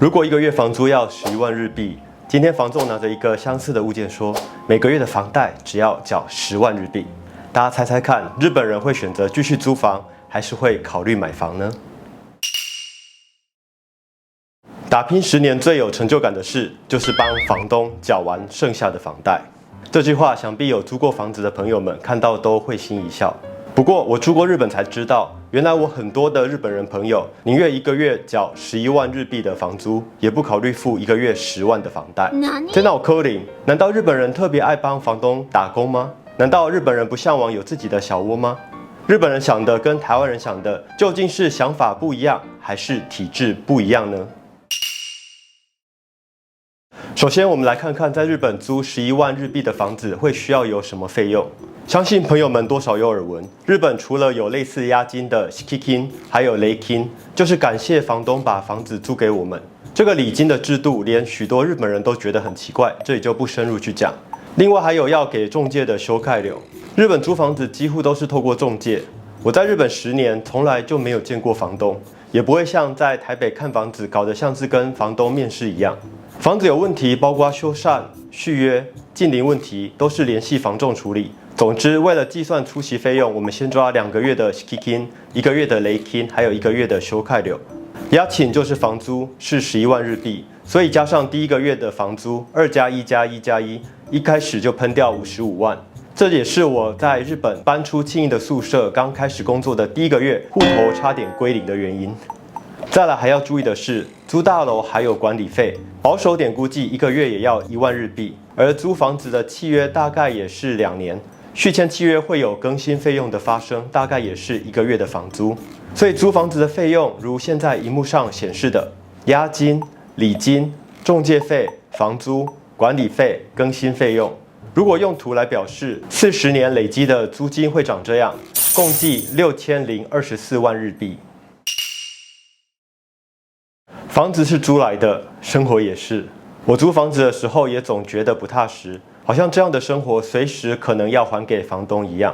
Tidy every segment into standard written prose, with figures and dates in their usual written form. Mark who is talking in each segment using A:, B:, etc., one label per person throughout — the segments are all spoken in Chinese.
A: 如果一个月房租要11万日币，今天房仲拿着一个相似的物件说，每个月的房贷只要缴10万日币。大家猜猜看，日本人会选择继续租房，还是会考虑买房呢？打拼10年最有成就感的事，就是帮房东缴完剩下的房贷。这句话，想必有租过房子的朋友们看到都会心一笑。不过我住过日本才知道，原来我很多的日本人朋友宁愿一个月缴11万日币的房租，也不考虑付一个月10万的房贷。在那我扣零，难道日本人特别爱帮房东打工吗？难道日本人不向往有自己的小窝吗？日本人想的跟台湾人想的究竟是想法不一样，还是体制不一样呢？首先，我们来看看在日本租11万日币的房子会需要有什么费用。相信朋友们多少有耳闻，日本除了有类似押金的 shikikin， 还有雷金，就是感谢房东把房子租给我们。这个礼金的制度，连许多日本人都觉得很奇怪，这里就不深入去讲。另外还有要给中介的修盖流，日本租房子几乎都是透过中介。我在日本10年，从来就没有见过房东，也不会像在台北看房子搞得像是跟房东面试一样。房子有问题，包括修缮、续约、近邻问题，都是联系房仲处理。总之，为了计算出席费用，我们先抓2个月的 shikikin， 1个月的雷金，还有1个月的修盖流。家賃就是房租，是11万日币，所以加上第1个月的房租2+1+1+1，一开始就喷掉55万。这也是我在日本搬出庆应的宿舍，刚开始工作的第1个月，户头差点归零的原因。再来还要注意的是，租大楼还有管理费，保守点估计1个月也要1万日币，而租房子的契约大概也是2年。续签契约会有更新费用的发生，大概也是1个月的房租。所以租房子的费用，如现在荧幕上显示的，押金、礼金、中介费、房租、管理费、更新费用。如果用图来表示，40年累积的租金会长这样，共计6024万日币。房子是租来的，生活也是。我租房子的时候也总觉得不踏实，好像这样的生活随时可能要还给房东一样。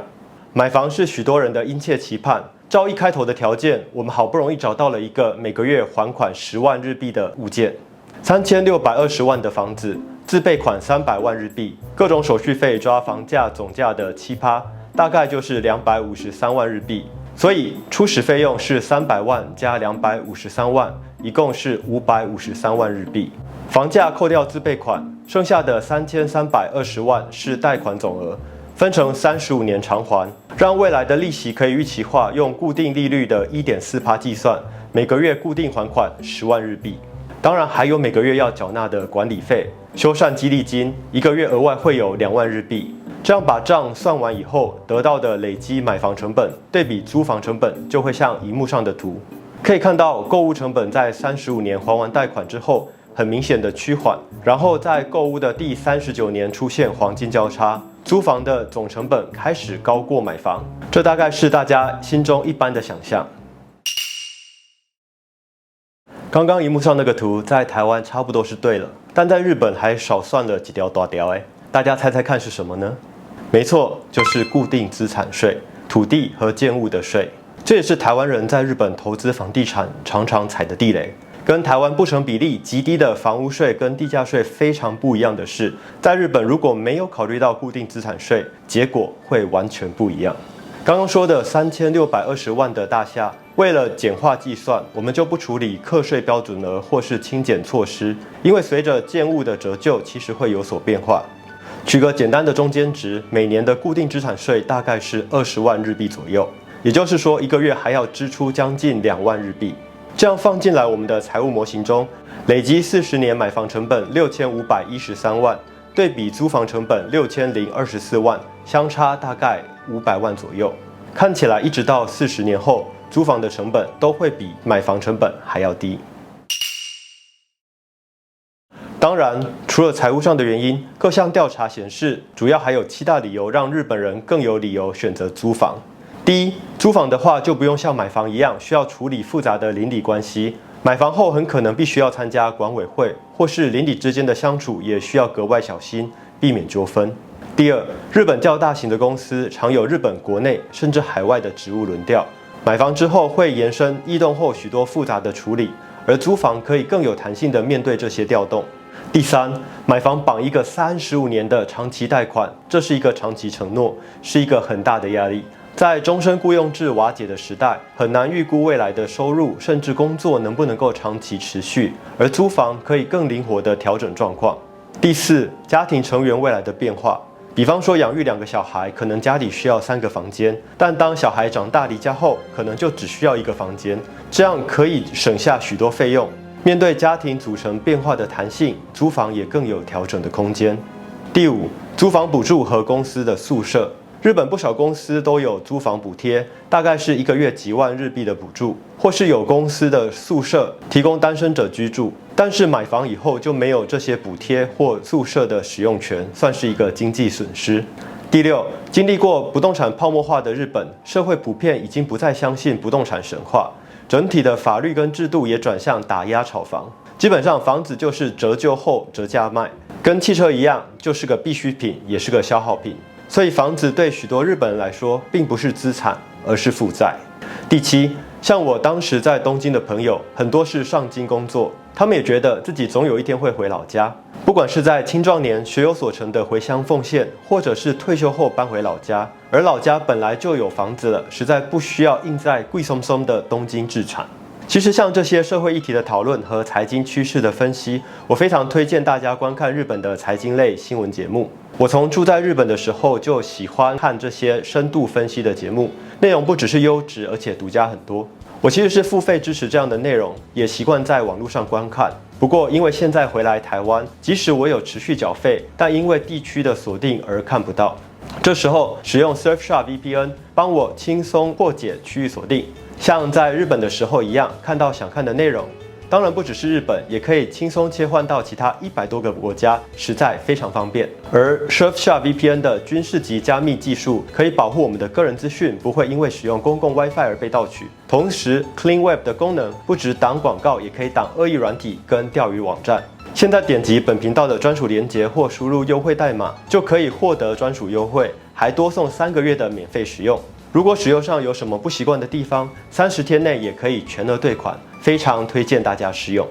A: 买房是许多人的殷切期盼，照一开头的条件，我们好不容易找到了一个每个月还款10万日币的物件，3620万的房子，自备款300万日币，各种手续费抓房价总价的7%，大概就是253万日币。所以初始费用是300万加253万，一共是553万日币。房价扣掉自备款，剩下的3320万是贷款总额，分成35年偿还，让未来的利息可以预期化，用固定利率的1.4%计算，每个月固定还款10万日币。当然还有每个月要缴纳的管理费、修缮激励金，一个月额外会有2万日币。这样把账算完以后，得到的累积买房成本对比租房成本，就会像荧幕上的图，可以看到购物成本在35年还完贷款之后，很明显的趋缓，然后在购物的第39年出现黄金交叉，租房的总成本开始高过买房，这大概是大家心中一般的想象。刚刚荧幕上那个图在台湾差不多是对了，但在日本还少算了几条大条大家猜猜看是什么呢？没错，就是固定资产税、土地和建物的税。这也是台湾人在日本投资房地产常常踩的地雷。跟台湾不成比例极低的房屋税跟地价税非常不一样的是，在日本如果没有考虑到固定资产税，结果会完全不一样。刚刚说的3620万的大厦，为了简化计算，我们就不处理课税标准额或是轻减措施，因为随着建物的折旧，其实会有所变化。取个简单的中间值，每年的固定资产税大概是20万日币左右，也就是说1个月还要支出将近2万日币。这样放进来我们的财务模型中，累积40年买房成本6513万，对比租房成本6024万，相差大概500万左右。看起来一直到40年后，租房的成本都会比买房成本还要低。当然，除了财务上的原因，各项调查显示，主要还有7大理由让日本人更有理由选择租房。第一，租房的话就不用像买房一样需要处理复杂的邻里关系，买房后很可能必须要参加管委会，或是邻里之间的相处也需要格外小心，避免纠纷。第二，日本较大型的公司常有日本国内甚至海外的职务轮调，买房之后会延伸异动后许多复杂的处理，而租房可以更有弹性地面对这些调动。第三，买房绑一个35年的长期贷款，这是一个长期承诺，是一个很大的压力。在终身雇佣制瓦解的时代，很难预估未来的收入，甚至工作能不能够长期持续，而租房可以更灵活地调整状况。第四，家庭成员未来的变化。比方说养育2个小孩，可能家里需要3个房间，但当小孩长大离家后，可能就只需要1个房间，这样可以省下许多费用。面对家庭组成变化的弹性，租房也更有调整的空间。第五，租房补助和公司的宿舍。日本不少公司都有租房补贴，大概是1个月几万日币的补助，或是有公司的宿舍提供单身者居住。但是买房以后就没有这些补贴或宿舍的使用权，算是一个经济损失。第六，经历过不动产泡沫化的日本，社会普遍已经不再相信不动产神话，整体的法律跟制度也转向打压炒房。基本上房子就是折旧后折价卖，跟汽车一样，就是个必需品，也是个消耗品。所以房子对许多日本人来说，并不是资产，而是负债。第七，像我当时在东京的朋友，很多是上京工作，他们也觉得自己总有一天会回老家。不管是在青壮年学有所成的回乡奉献，或者是退休后搬回老家，而老家本来就有房子了，实在不需要硬在贵松松的东京置产。其实像这些社会议题的讨论和财经趋势的分析，我非常推荐大家观看日本的财经类新闻节目。我从住在日本的时候就喜欢看这些深度分析的节目，内容不只是优质，而且独家很多。我其实是付费支持这样的内容，也习惯在网络上观看。不过因为现在回来台湾，即使我有持续缴费，但因为地区的锁定而看不到。这时候使用 Surfshark VPN 帮我轻松破解区域锁定，像在日本的时候一样，看到想看的内容。当然不只是日本，也可以轻松切换到其他100多个国家，实在非常方便。而 Surfshark VPN 的军事级加密技术可以保护我们的个人资讯不会因为使用公共 WiFi 而被盗取。同时 Clean Web 的功能不只挡广告，也可以挡恶意软体跟钓鱼网站。现在点击本频道的专属连结或输入优惠代码，就可以获得专属优惠，还多送3个月的免费使用。如果使用上有什么不习惯的地方，30天内也可以全额退款，非常推荐大家使用。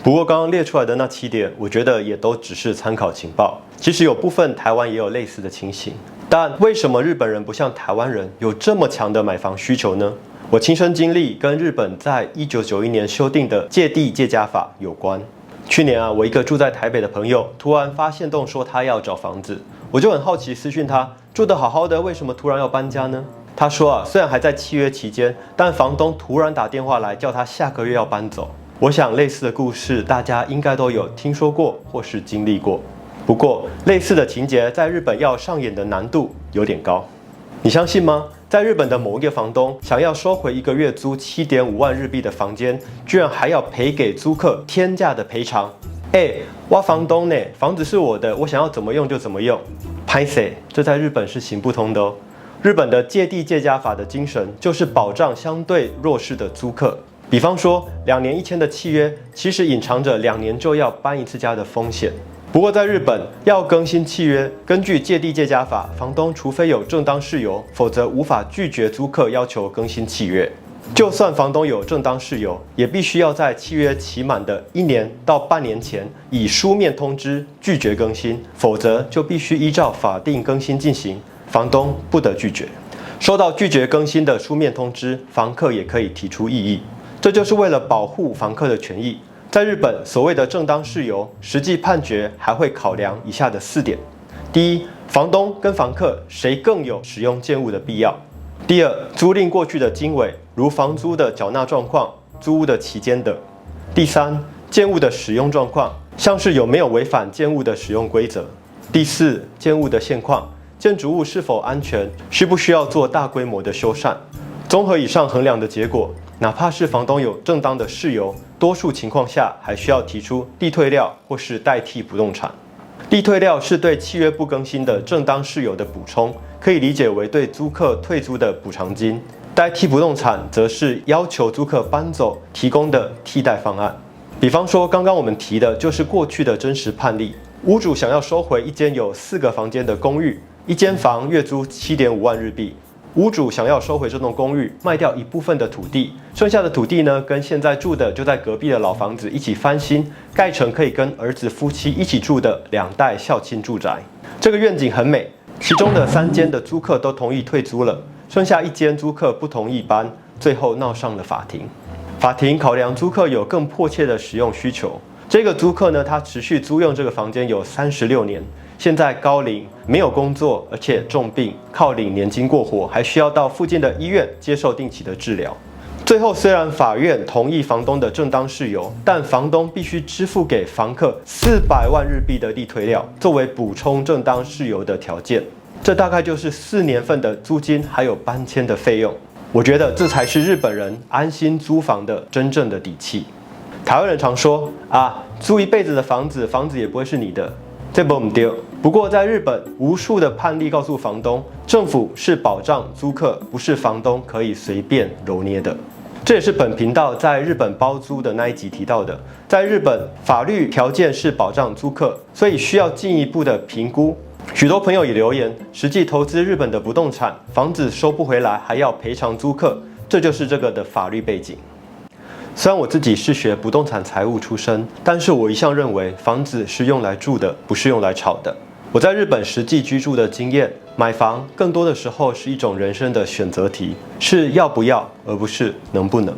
A: 不过刚刚列出来的那7点，我觉得也都只是参考情报。其实有部分台湾也有类似的情形，但为什么日本人不像台湾人有这么强的买房需求呢？我亲身经历跟日本在1991年修订的借地借家法有关。去年我一个住在台北的朋友突然发限动说他要找房子，我就很好奇私讯他，住得好好的，为什么突然要搬家呢？他说虽然还在契约期间，但房东突然打电话来叫他下个月要搬走。我想类似的故事大家应该都有听说过或是经历过。不过类似的情节在日本要上演的难度有点高。你相信吗？在日本的某一个房东想要收回1个月租7.5万日币的房间，居然还要赔给租客天价的赔偿。我房东呢，房子是我的，我想要怎么用就怎么用。拍谁？这在日本是行不通的哦。日本的借地借家法的精神就是保障相对弱势的租客。比方说2年1签的契约，其实隐藏着2年就要搬一次家的风险。不过在日本要更新契约，根据借地借家法，房东除非有正当事由，否则无法拒绝租客要求更新契约。就算房东有正当事由，也必须要在契约期满的1年到半年前以书面通知拒绝更新，否则就必须依照法定更新进行，房东不得拒绝。收到拒绝更新的书面通知，房客也可以提出异议。这就是为了保护房客的权益。在日本，所谓的正当事由，实际判决还会考量以下的4点：第一，房东跟房客谁更有使用建物的必要；第二，租赁过去的经纬，如房租的缴纳状况、租屋的期间等；第三，建物的使用状况，像是有没有违反建物的使用规则；第四，建物的现况，建筑物是否安全，需不需要做大规模的修缮。综合以上衡量的结果，哪怕是房东有正当的事由，多数情况下还需要提出地退料或是代替不动产。地退料是对契约不更新的正当事由的补充，可以理解为对租客退租的补偿金。代替不动产则是要求租客搬走提供的替代方案。比方说刚刚我们提的就是过去的真实判例，屋主想要收回一间有4个房间的公寓，一间房月租7.5万日币。屋主想要收回这栋公寓，卖掉一部分的土地，剩下的土地呢，跟现在住的就在隔壁的老房子一起翻新，盖成可以跟儿子夫妻一起住的2代孝亲住宅。这个愿景很美，其中的3间的租客都同意退租了，剩下1间租客不同意搬，最后闹上了法庭。法庭考量租客有更迫切的使用需求。这个租客呢，他持续租用这个房间有36年，现在高龄，没有工作，而且重病，靠领年金过活，还需要到附近的医院接受定期的治疗。最后，虽然法院同意房东的正当事由，但房东必须支付给房客400万日币的利退料，作为补充正当事由的条件。这大概就是4年份的租金还有搬迁的费用。我觉得这才是日本人安心租房的真正的底气。台湾人常说啊，租一辈子的房子，房子也不会是你的，这不对。不过在日本，无数的判例告诉房东，政府是保障租客，不是房东可以随便揉捏的。这也是本频道在日本包租的那一集提到的，在日本法律条件是保障租客，所以需要进一步的评估。许多朋友也留言，实际投资日本的不动产，房子收不回来还要赔偿租客，这就是这个的法律背景。虽然我自己是学不动产财务出身，但是我一向认为房子是用来住的，不是用来炒的。我在日本实际居住的经验，买房更多的时候是一种人生的选择题，是要不要，而不是能不能。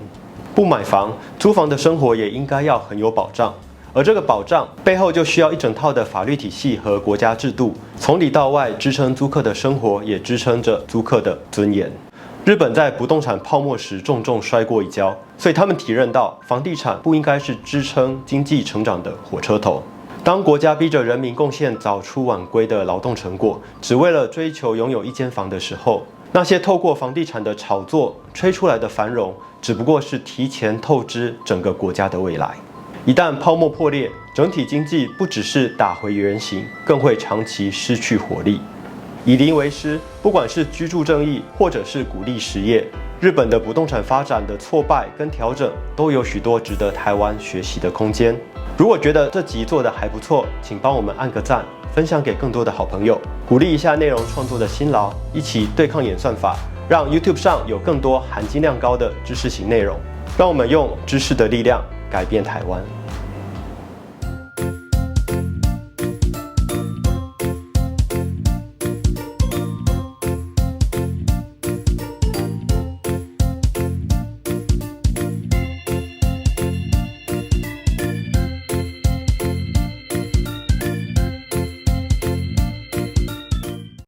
A: 不买房，租房的生活也应该要很有保障，而这个保障背后就需要一整套的法律体系和国家制度，从里到外支撑租客的生活，也支撑着租客的尊严。日本在不动产泡沫时重重摔过一跤，所以他们体认到房地产不应该是支撑经济成长的火车头。当国家逼着人民贡献早出晚归的劳动成果，只为了追求拥有1间房的时候，那些透过房地产的炒作吹出来的繁荣，只不过是提前透支整个国家的未来。一旦泡沫破裂，整体经济不只是打回原形，更会长期失去活力。以邻为师，不管是居住正义，或者是鼓励实业，日本的不动产发展的挫败跟调整，都有许多值得台湾学习的空间。如果觉得这集做得还不错，请帮我们按个赞，分享给更多的好朋友，鼓励一下内容创作的辛劳，一起对抗演算法，让 YouTube 上有更多含金量高的知识型内容。让我们用知识的力量改变台湾。